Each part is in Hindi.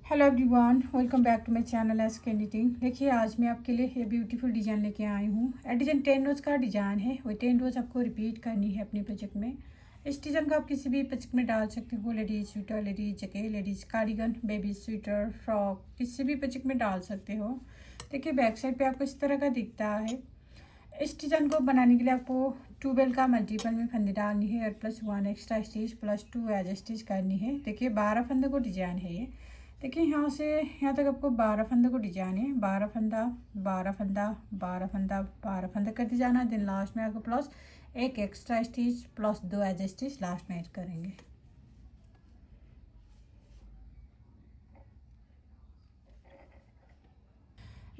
Hello everyone, welcome back to my channel S K editing. देखिए आज मैं आपके लिए ये ब्यूटीफुल डिज़ाइन लेके आई हूँ। डिज़ाइन 10 रोज़ का डिज़ाइन है। वो 10 रोज़ आपको रिपीट करनी है अपने प्रोजेक्ट में। इस डिज़ाइन को आप किसी भी प्रोजेक्ट में डाल सकते हो। Ladies sweater, ladies jacket, ladies cardigan, baby sweater, frock, किसी भी प्रोजेक्ट में डाल सकते हो। देखिए बैक साइड पर आपको इस तरह का दिखता है। इस डिज़ाइन को बनाने के लिए आपको 12 का मल्टीपल में फंदे डालनी है और +1 एक्स्ट्रा स्टिच +2 एज स्टिच करनी है। देखिए 12 फंदे को डिज़ाइन है ये। देखिए यहाँ से यहाँ तक आपको 12 फंदे को डिजाइन है। 12 फंदा 12 फंदा 12 फंदा 12 फंदा करते जाना। दिन लास्ट में आपको +1 extra stitch +2 as stitch last में ऐड करेंगे।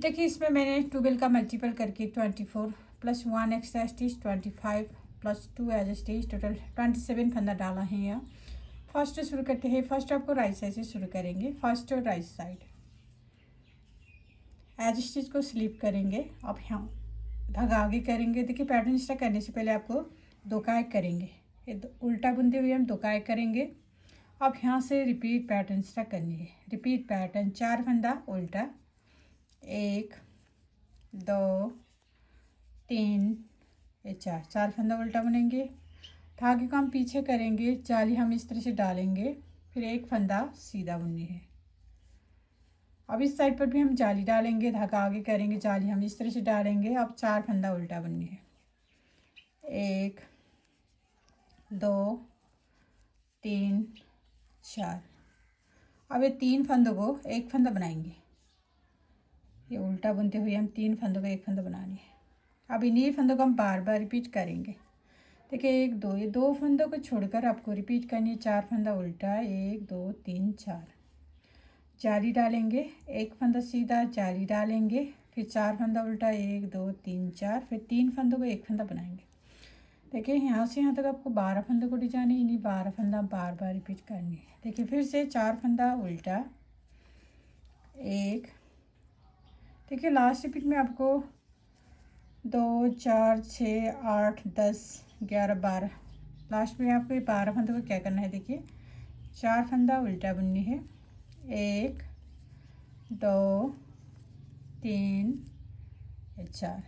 देखिए इसमें मैंने 12 का मल्टीपल करके 24 +1 extra stitch 25 +2 as stitch total 27 फंदा डाला है यहाँ। फर्स्ट शुरू करते हैं। फर्स्ट आपको राइट साइड से शुरू करेंगे। फर्स्ट और राइट साइड एज स्टिच को स्लिप करेंगे। अब यहाँ धागा आगे करेंगे। देखिए पैटर्न स्टार्ट करने से पहले आपको दो का एक करेंगे। ये उल्टा बुनते हुए हम दो का एक करेंगे। अब यहाँ से रिपीट पैटर्न स्टार्ट करनी है। रिपीट पैटर्न 4 फंदा उल्टा, 1 2 3 4 फंदा उल्टा बुनेंगे। धागे को हम पीछे करेंगे। जाली हम इस तरह से डालेंगे। फिर एक फंदा सीधा बुननी है। अब इस साइड पर भी हम जाली डालेंगे। धागा आगे करेंगे। जाली हम इस तरह से डालेंगे। अब 4 फंदा उल्टा बुननी है। 1 2 3 4। अब ये 3 फंदों को एक फंदा बनाएंगे। ये उल्टा बुनते हुए हम 3 फंदों को एक फंदा बनानी है। अब इन्हीं फंदों को हम बार बार रिपीट करेंगे। देखिए 1 2, ये 2 फंदों को छोड़कर आपको रिपीट करनी है। 4 फंदा उल्टा, 1 2 3 4। जाली डालेंगे। एक फंदा सीधा, जाली डालेंगे, फिर 4 फंदा उल्टा, 1 2 3 4, फिर 3 फंदों को एक फंदा बनाएंगे। देखिए यहाँ से यहाँ तक आपको 12 फंदों को डिजाइन है। इन्हीं 12 फंदा बार बार रिपीट करनी है। देखिए फिर से 4 फंदा उल्टा, 1। देखिए लास्ट रिपीट में आपको 2 4 6 8 10 11 12, लास्ट में आपको 12 फंदों को क्या करना है। देखिए 4 फंदा उल्टा बुननी है। 1 2 3 4।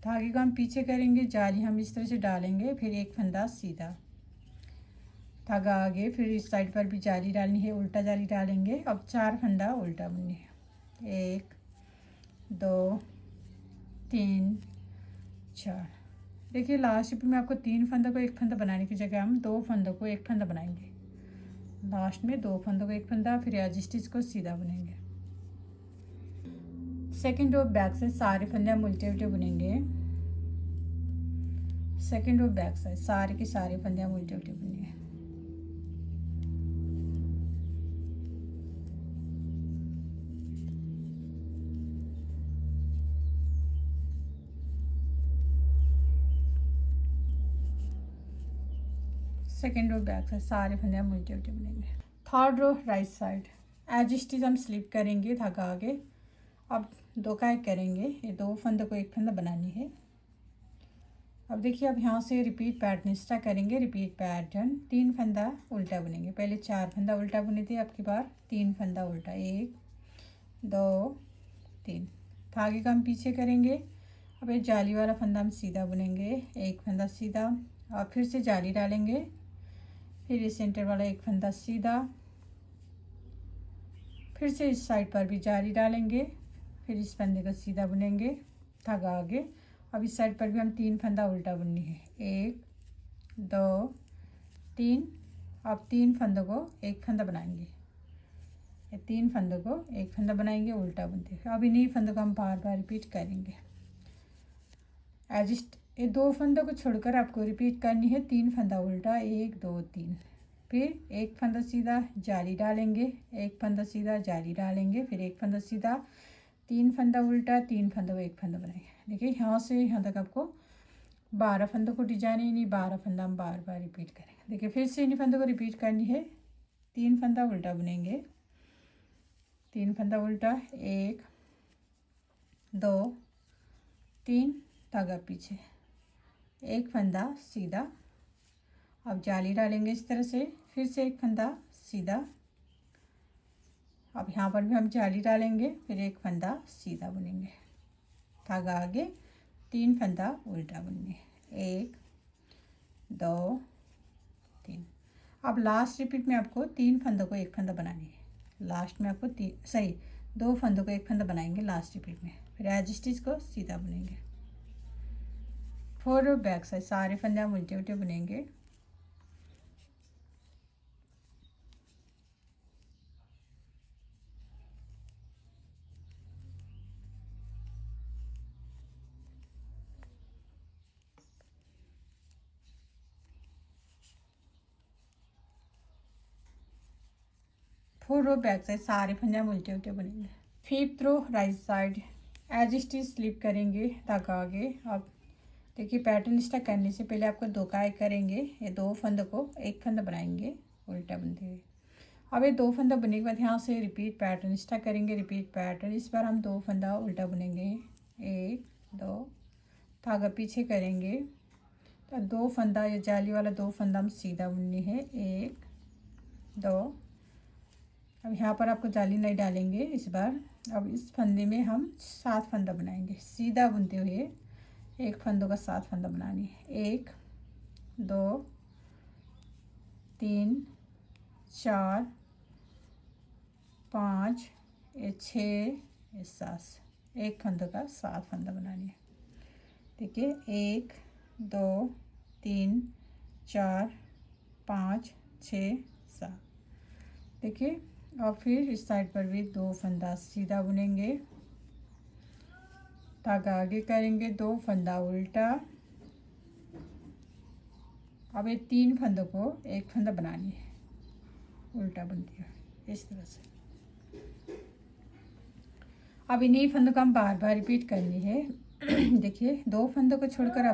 धागे को हम पीछे करेंगे। जाली हम इस तरह से डालेंगे। फिर एक फंदा सीधा, धागा आगे, फिर इस साइड पर भी जाली डालनी है। उल्टा जाली डालेंगे। अब 4 फंदा उल्टा बुननी है। 1 2 3 4। देखिए लास्ट स्टेप में आपको 3 फंदों को एक फंदा बनाने की जगह हम 2 फंदों को एक फंदा बनाएंगे। लास्ट में 2 फंदों को एक फंदा, फिर एज स्टिच को सीधा बुनेंगे। सेकंड रो बैक से सारे फंदे हम उल्टे उल्टे बुनेंगे। सेकंड रो बैक साइड सारे के सारे फंदे हम उल्टे उल्टे बुनेंगे। सेकंड रो बैक साइड सारे फंदे हम उल्टे उल्टे बुनेंगे। Third row right side edge stitch हम स्लिप करेंगे। धागा आगे। अब दो का एक करेंगे। ये 2 फंदों को एक फंदा बनानी है। अब देखिए अब यहाँ से रिपीट पैटर्न स्टार्ट करेंगे। रिपीट पैटर्न 3 फंदा उल्टा बुनेंगे। पहले 4 फंदा उल्टा बुने थे, अब की बार 3 फंदा उल्टा, 1 2 3। धागे का हम पीछे करेंगे। अब ये जाली वाला फंदा हम सीधा बुनेंगे। एक फंदा सीधा, और फिर से जाली डालेंगे। फिर ये सेंटर वाला एक फंदा सीधा, फिर से इस साइड पर भी जाली डालेंगे। फिर इस फंदे को सीधा बुनेंगे। धागा आगे। अब इस साइड पर भी हम 3 फंदा उल्टा बुननी है। 1 2 3। अब 3 फंदों को एक फंदा बनाएंगे। ये 3 फंदों को एक फंदा बनाएंगे उल्टा बुनते हुए। अब इन्हीं फंदों को हम बार बार रिपीट करेंगे। ये 2 फंदों को छोड़कर आपको रिपीट करनी है। 3 फंदा उल्टा, 1 2 3, फिर एक फंदा सीधा, जाली डालेंगे, एक फंदा सीधा, जाली डालेंगे, फिर एक फंदा सीधा, 3 फंदा उल्टा, 3 फंदों को एक फंदा बनाएंगे। देखिए यहाँ से यहाँ तक आपको 12 फंदों को डिजाइन है। इन्हीं 12 फंदा हम बार बार रिपीट करेंगे। देखिए फिर से इन्हीं फंदों को रिपीट करनी है। 3 फंदा उल्टा बुनेंगे। 3 फंदा उल्टा, 1 2 3, धागा पीछे, एक फंदा सीधा। अब जाली डालेंगे इस तरह से। फिर से एक फंदा सीधा। अब अब यहाँ पर भी हम जाली डालेंगे, फिर एक फंदा सीधा बुनेंगे, धागा आगे, 3 फंदा उल्टा बुनने, 1 2 3। अब लास्ट रिपीट में आपको 3 फंदों को एक फंदा बनानी है। लास्ट में आपको 2 फंदों को एक फंदा बनाएंगे लास्ट रिपीट में, फिर एज स्टिच को सीधा बुनेंगे। 4 रो बैक साइड सारे फंदे हम उल्टे उल्टे बुनेंगे। फोर रो बैक साइड सारे फंदे हम उल्टे उल्टे बुनेंगे। 5th row right side edge stitch slip करेंगे, धागा आगे। अब देखिए पैटर्न स्टार्ट करने से पहले आपको 2 का एक करेंगे, ये 2 फंदों को एक फंदा बनाएंगे उल्टा बुनते हुए। अब ये 2 फंदा बुनने के बाद यहाँ से रिपीट पैटर्न स्टार्ट करेंगे, रिपीट पैटर्न। इस बार हम 2 फंदा उल्टा बुनेंगे, 1 2, धागा पीछे करेंगे, तो 2 फंदा, ये जाली वाला 2 फंदा हम सीधा बुननी है, 1 2। अब यहाँ पर आपको जाली नहीं डालेंगे इस बार। अब इस फंदे में हम 7 फंदा बनाएंगे सीधा बुनते हुए, एक फंदों का 7 फंदा बनानी है, 1 2 3 4 5 6 7, एक फंदों का 7 फंदा बनानी है। देखिए 1 2 3 4 5 6 7। देखिए और फिर इस साइड पर भी 2 फंदा सीधा बुनेंगे, धागा आगे करेंगे, 2 फंदा उल्टा। अब ये 3 फंदों को एक फंदा बनानी है उल्टा बुनती है इस तरह से। अब इन्हीं फंदों को हम बार बार रिपीट करनी है। देखिए 2 फंदों को छोड़कर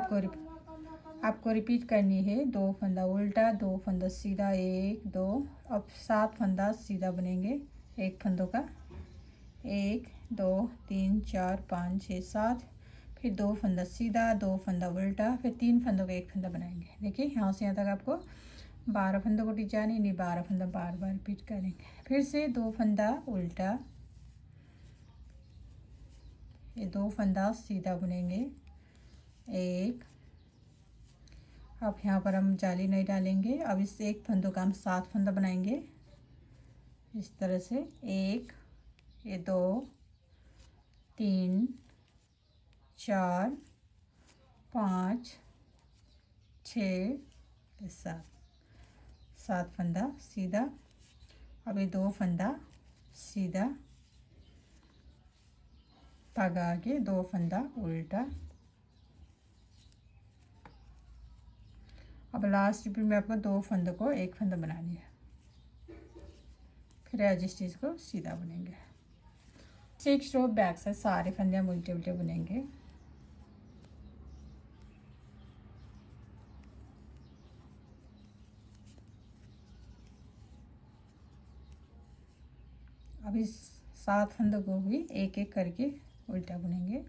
आपको रिपीट करनी है, 2 फंदा उल्टा, 2 फंदा सीधा, 1 2। अब 7 फंदा सीधा बुनेंगे एक फंदों का, 1 2 3 4 5 6 7, फिर 2 फंदा सीधा, 2 फंदा उल्टा, फिर 3 फंदों का एक फंदा बनाएंगे। देखिए यहाँ से यहाँ तक आपको 12 फंदों को डिजाइन, नहीं 12 फंदा बार बार रिपीट करेंगे। फिर से 2 फंदा उल्टा, ये 2 फंदा सीधा बुनेंगे, 1। अब यहाँ पर हम जाली नहीं डालेंगे। अब इस एक फंदों का हम 7 फंदा बनाएंगे इस तरह से, 1 ये 2 3 4 5 6 7, 7 फंदा सीधा। अब ये 2 फंदा सीधा, धागा आगे, 2 फंदा उल्टा। अब लास्ट रिपीट में आपको 2 फंदों को एक फंदा बनानी है, फिर एज स्टिच को सीधा बुनेंगे। 6 रो बैक साइड सारे फंदे हम उल्टे उल्टे बुनेंगे। अब इस 7 फंदों को भी एक एक करके उल्टा बुनेंगे।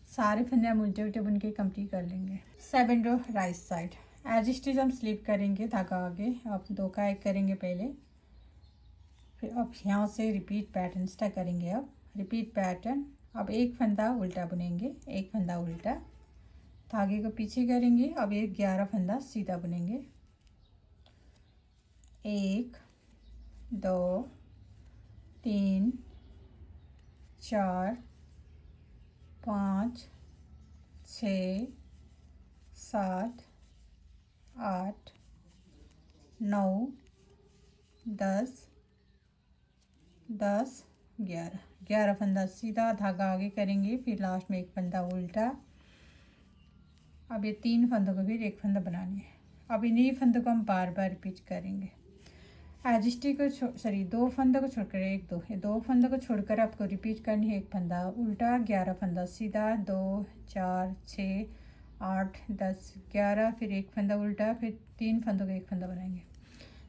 सारे फंदे हम उल्टे उल्टे बुन के कंप्लीट कर लेंगे। 7 रो राइट साइड एज स्टिच हम स्लिप करेंगे, धागा आगे। अब 2 का एक करेंगे पहले, फिर अब यहाँ से रिपीट पैटर्न स्टार्ट करेंगे। अब रिपीट पैटर्न, अब एक फंदा उल्टा बुनेंगे, एक फंदा उल्टा, धागे को पीछे करेंगे। अब ये 11 फंदा सीधा बुनेंगे, 1 2 3 4 5 6 7 8 9 10 10 11 फंदा सीधा, धागा आगे करेंगे, फिर लास्ट में एक फंदा उल्टा। अब ये 3 फंदों को फिर एक फंदा बनानी है। अब इन्हीं फंदों को हम बार बार रिपीट करेंगे। एज स्टिच को 2 फंदों को छोड़कर 1 2, ये 2 फंदों को छोड़कर आपको रिपीट करनी है, एक फंदा उल्टा, 11 फंदा सीधा, 2 4 6 8 10 11, फिर एक फंदा उल्टा, फिर 3 फंदों का एक फंदा बनाएंगे।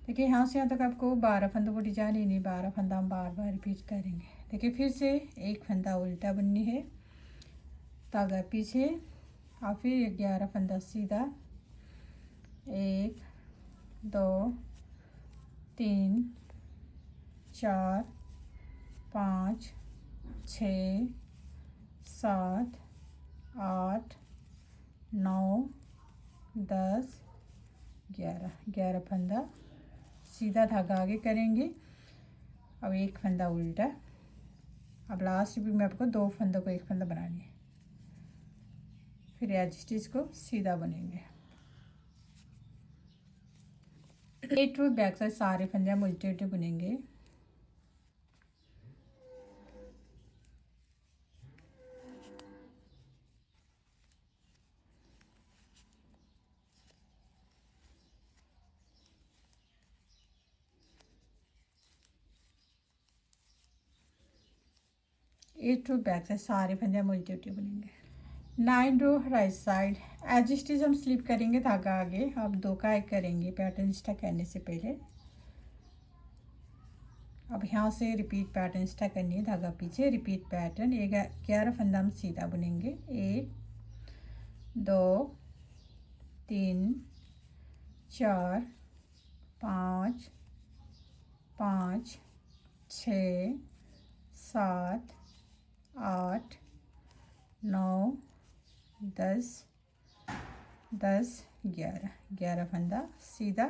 देखिए यहाँ से यहाँ तक आपको 12 फंदों को डिजाइन ही नहीं, 12 फंदा हम बार बार रिपीट करेंगे। देखिए फिर से एक फंदा उल्टा बुननी है, धागा पीछे और फिर 11 फंदा सीधा, 1 2 3 4 5 6 7 8 9 10 11 फंदा सीधा धागा आगे करेंगे। अब एक फंदा उल्टा। अब लास्ट भी में आपको 2 फंदों को एक फंदा बनानी है, फिर एज स्टिच को सीधा बुनेंगे। ए टू बैक साइड सारे फंदे हम उल्टे उल्टे बुनेंगे। ए टू बैक साइड सारे फंदे हम उल्टे उल्टे बुनेंगे। 9 रो राइट साइड एज स्टिच हम स्लिप करेंगे, धागा आगे। अब 2 का एक करेंगे पैटर्न स्टार्ट करने से पहले। अब यहाँ से रिपीट पैटर्न स्टार्ट करनी है, धागा पीछे, रिपीट पैटर्न। 11 फंदा हम सीधा बुनेंगे। 1 2 3 4 5 5 6 7 8 9 10 10 11 फंदा सीधा,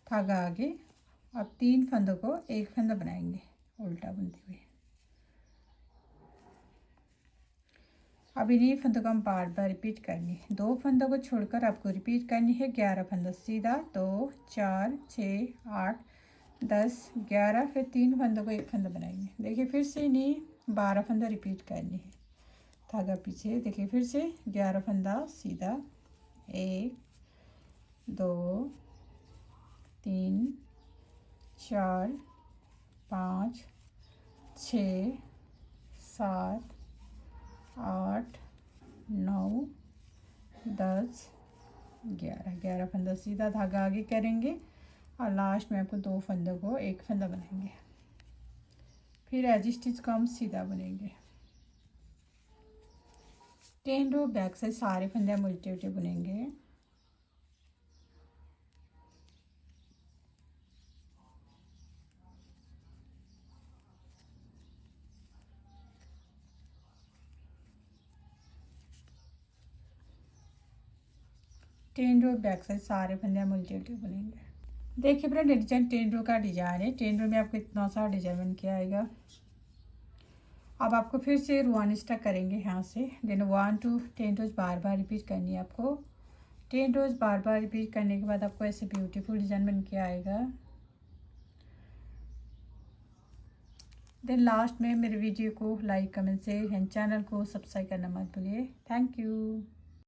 धागा आगे। अब 3 फंदों को एक फंदा बनाएंगे उल्टा बुनते हुए। अब इन्हीं फंदों को हम बार बार रिपीट करनी है। 2 फंदों को छोड़कर आपको रिपीट करनी है। 11 फंदा सीधा, 2 4 6 8 10 11, फिर 3 फंदों को एक फंदा बनाएंगे। देखिए फिर से इन्हीं 12 फंदा रिपीट करनी है, धागा पीछे। देखिए फिर से 11 फंदा सीधा, 1 2 3 4 5 6 7 8 9 10 11 फंदा सीधा, धागा आगे करेंगे और लास्ट में आपको 2 फंदों को एक फंदा बनाएंगे। फिर एज स्टिच को हम सीधा बुनेंगे। 10 रो बैक साइड सारे फंदे हम उल्टे उल्टे बुनेंगे। टेन रो बैक साइड सारे फंदे हम उल्टे उल्टे बुनेंगे। देखिए फ्रेंड डिजाइन 10 रो का डिजाइन है। 10 रो में आपको इतना सा डिजाइन बन के आएगा। अब आपको फिर से रुआन स्टार्ट करेंगे यहाँ से। देन 1 to 10 रोज बार बार रिपीट करनी है आपको। 10 रोज बार बार रिपीट करने के बाद आपको ऐसे ब्यूटीफुल डिजाइन बन के आएगा। देन लास्ट में मेरे वीडियो को लाइक कमेंट से एंड चैनल को सब्सक्राइब करना मत भूलिए। Thank you.